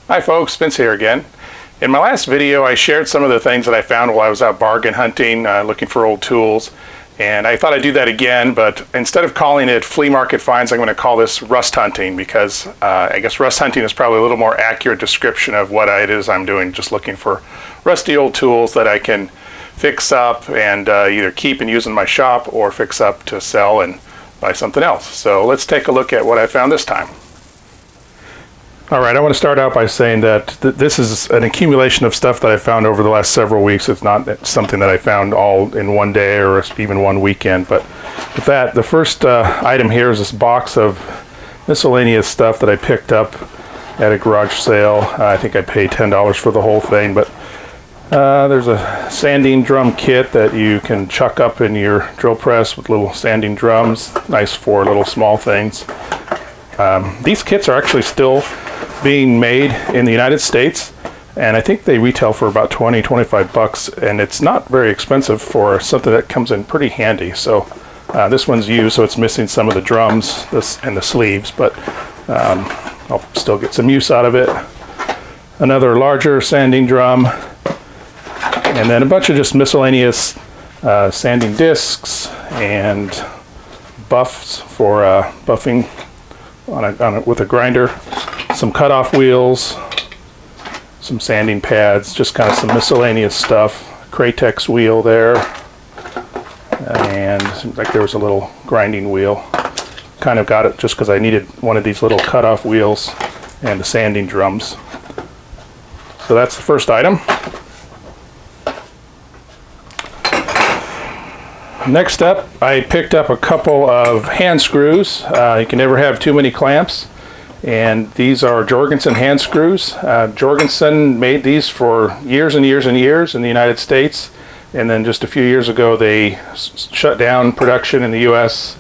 Hi folks, Vince here again. In my last video I shared some of the things that I found while I was out bargain hunting, looking for old tools, and I thought I'd do that again, but instead of calling it flea market finds, I'm going to call this rust hunting, because I guess rust hunting is probably a little more accurate description of what it is I'm doing, just looking for rusty old tools that I can fix up and either keep and use in my shop or fix up to sell and buy something else. So let's take a look at what I found this time. Alright, I want to start out by saying that this is an accumulation of stuff that I found over the last several weeks. It's not something that I found all in one day or even one weekend. But with that, the first item here is this box of miscellaneous stuff that I picked up at a garage sale. I think I paid $10 for the whole thing. But there's a sanding drum kit that you can chuck up in your drill press with little sanding drums. Nice for little small things. These kits are actually still being made in the United States, and I think they retail for about 20-25 bucks, and it's not very expensive for something that comes in pretty handy. So this one's used, so it's missing some of the drums and the sleeves, but I'll still get some use out of it. Another larger sanding drum, and then a bunch of just miscellaneous sanding discs and buffs for buffing with a grinder. Some cutoff wheels, some sanding pads, just kind of some miscellaneous stuff. Kratex wheel there, and seems like there was a little grinding wheel. Kind of got it just because I needed one of these little cutoff wheels and the sanding drums. So that's the first item. Next up, I picked up a couple of hand screws. You can never have too many clamps. And these are Jorgensen hand screws. Jorgensen made these for years and years and years in the United States, and then just a few years ago they shut down production in the US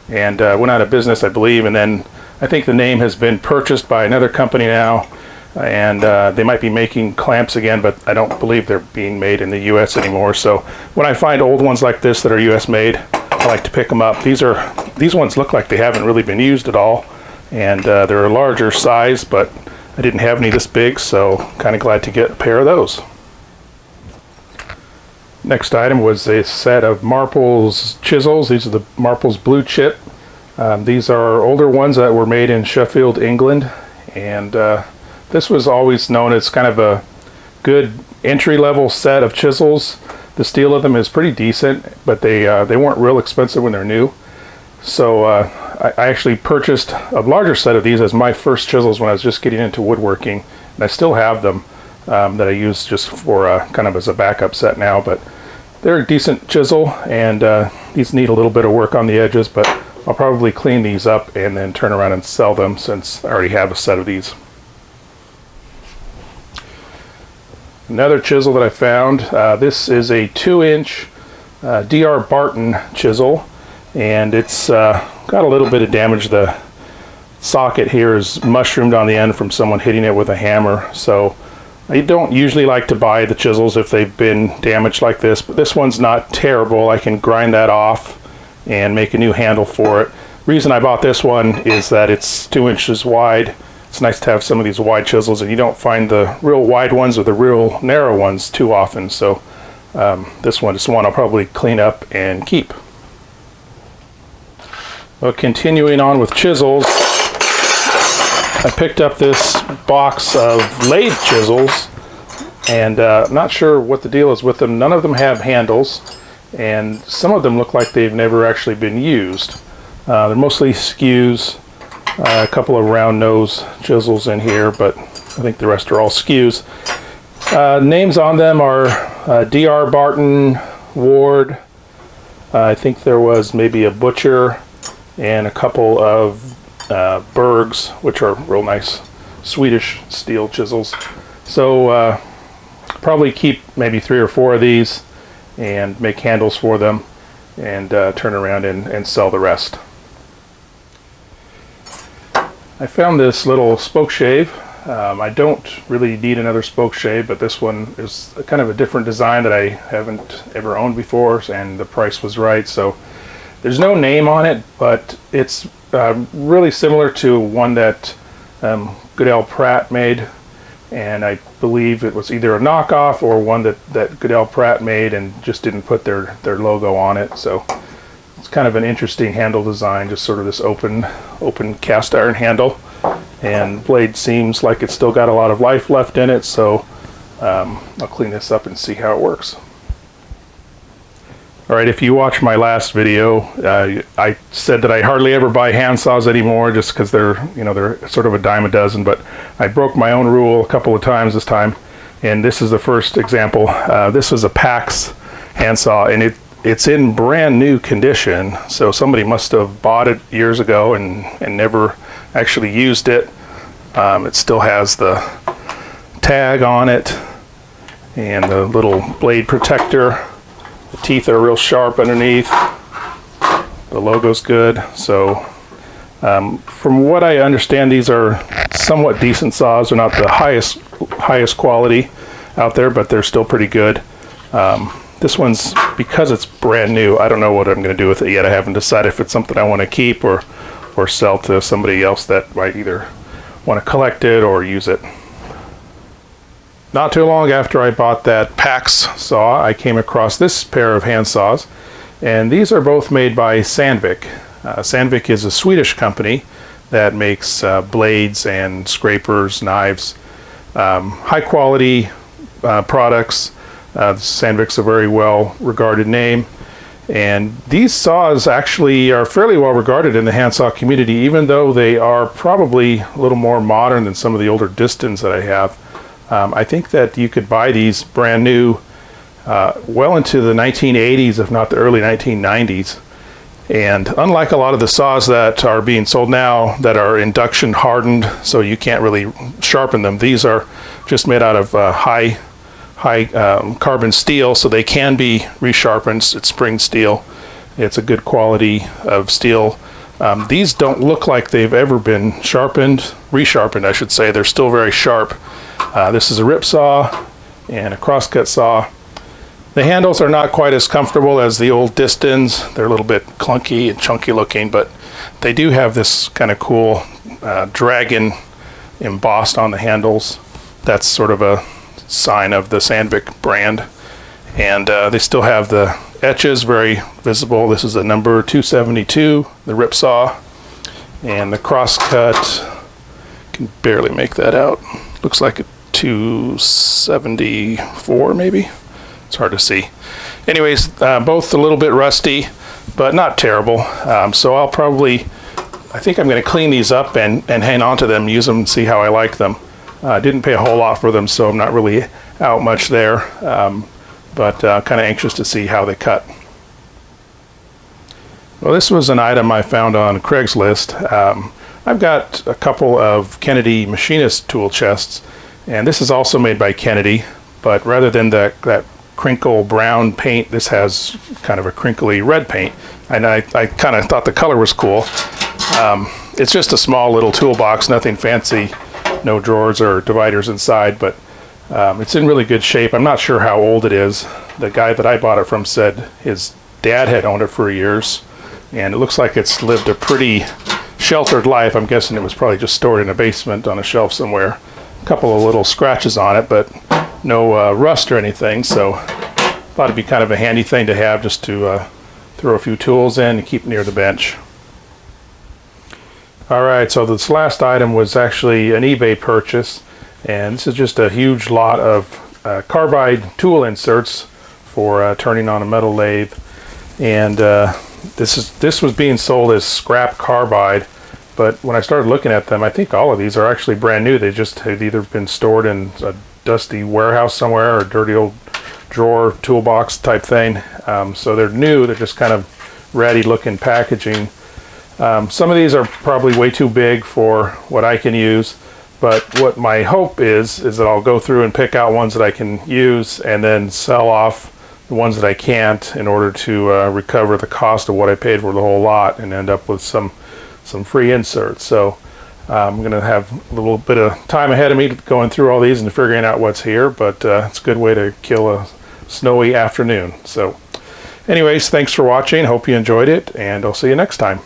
and went out of business, I believe, and then I think the name has been purchased by another company now, and they might be making clamps again, but I don't believe they're being made in the US anymore. So when I find old ones like this that are US made, I like to pick them up. These ones look like they haven't really been used at all. And they're a larger size, but I didn't have any this big, so kind of glad to get a pair of those. Next item was a set of Marples chisels. These are the Marples Blue Chip. These are older ones that were made in Sheffield, England, and this was always known as kind of a good entry-level set of chisels. The steel of them is pretty decent, but they weren't real expensive when they're new. So I actually purchased a larger set of these as my first chisels when I was just getting into woodworking, and I still have them that I use just for kind of as a backup set now. But they're a decent chisel, and these need a little bit of work on the edges, but I'll probably clean these up and then turn around and sell them since I already have a set of these. Another chisel that I found, this is a 2-inch DR Barton chisel. And it's got a little bit of damage. The socket here is mushroomed on the end from someone hitting it with a hammer. So I don't usually like to buy the chisels if they've been damaged like this, but this one's not terrible. I can grind that off and make a new handle for it. Reason I bought this one is that it's 2 inches wide. It's nice to have some of these wide chisels, and you don't find the real wide ones or the real narrow ones too often. So this one is one I'll probably clean up and keep. Well, continuing on with chisels, I picked up this box of lathe chisels, and I'm not sure what the deal is with them. None of them have handles, and some of them look like they've never actually been used. They're mostly skews, a couple of round nose chisels in here, but I think the rest are all skews. Names on them are DR Barton, Ward, I think there was maybe a Butcher, and a couple of Bergs, which are real nice Swedish steel chisels. So probably keep maybe 3 or 4 of these and make handles for them and turn around and sell the rest. I found this little spokeshave. I don't really need another spokeshave, but this one is kind of a different design that I haven't ever owned before, and the price was right. So there's no name on it, but it's really similar to one that Goodell Pratt made. and I believe it was either a knockoff or one that Goodell Pratt made and just didn't put their logo on it. So it's kind of an interesting handle design, just sort of this open cast iron handle, and blade seems like it's still got a lot of life left in it, so I'll clean this up and see how it works. Alright, if you watched my last video, I said that I hardly ever buy handsaws anymore just because they're sort of a dime a dozen, but I broke my own rule a couple of times this time, and this is the first example. This was a PAX handsaw, and it's in brand new condition, so somebody must have bought it years ago and never actually used it. It still has the tag on it and the little blade protector. The teeth are real sharp underneath. The logo's good. So from what I understand, these are somewhat decent saws. They're not the highest quality out there, but they're still pretty good. This one's, because it's brand new, I don't know what I'm going to do with it yet. I haven't decided if it's something I want to keep or sell to somebody else that might either want to collect it or use it. Not too long after I bought that PAX saw, I came across this pair of hand saws, and these are both made by Sandvik. Sandvik is a Swedish company that makes blades and scrapers, knives, high quality products. Sandvik's a very well regarded name, and these saws actually are fairly well regarded in the handsaw community, even though they are probably a little more modern than some of the older Distons that I have. I think that you could buy these brand new well into the 1980s, if not the early 1990s. And unlike a lot of the saws that are being sold now that are induction hardened, so you can't really sharpen them, these are just made out of high carbon steel, so they can be resharpened. It's spring steel. It's a good quality of steel. These don't look like they've ever been resharpened, I should say. They're still very sharp. This is a rip saw and a crosscut saw. The handles are not quite as comfortable as the old Distons. They're a little bit clunky and chunky looking, but they do have this kind of cool dragon embossed on the handles. That's sort of a sign of the Sandvik brand. And they still have the etches very visible. This is a number 272, the rip saw, and the crosscut, can barely make that out. Looks like a 274 maybe. It's hard to see. Anyways, both a little bit rusty, but not terrible. So I think I'm going to clean these up and hang on to them, use them, and see how I like them. Didn't pay a whole lot for them, so I'm not really out much there, but kind of anxious to see how they cut. Well, this was an item I found on Craigslist. I've got a couple of Kennedy machinist tool chests, and this is also made by Kennedy, but rather than that crinkle brown paint, this has kind of a crinkly red paint, and I kind of thought the color was cool. It's just a small little toolbox, nothing fancy, no drawers or dividers inside, but it's in really good shape. I'm not sure how old it is. The guy that I bought it from said his dad had owned it for years, and it looks like it's lived a pretty sheltered life. I'm guessing it was probably just stored in a basement on a shelf somewhere. A couple of little scratches on it, but no rust or anything, so thought it'd be kind of a handy thing to have, just to throw a few tools in and keep near the bench. Alright, so this last item was actually an eBay purchase, and this is just a huge lot of Carbide tool inserts for turning on a metal lathe, and this was being sold as scrap Carbide, but when I started looking at them, I think all of these are actually brand new. They just had either been stored in a dusty warehouse somewhere or a dirty old drawer toolbox type thing. So they're new. They're just kind of ratty looking packaging. Some of these are probably way too big for what I can use, but what my hope is that I'll go through and pick out ones that I can use and then sell off the ones that I can't in order to recover the cost of what I paid for the whole lot and end up with some free inserts. So I'm going to have a little bit of time ahead of me going through all these and figuring out what's here, but it's a good way to kill a snowy afternoon. So anyways, thanks for watching. Hope you enjoyed it, and I'll see you next time.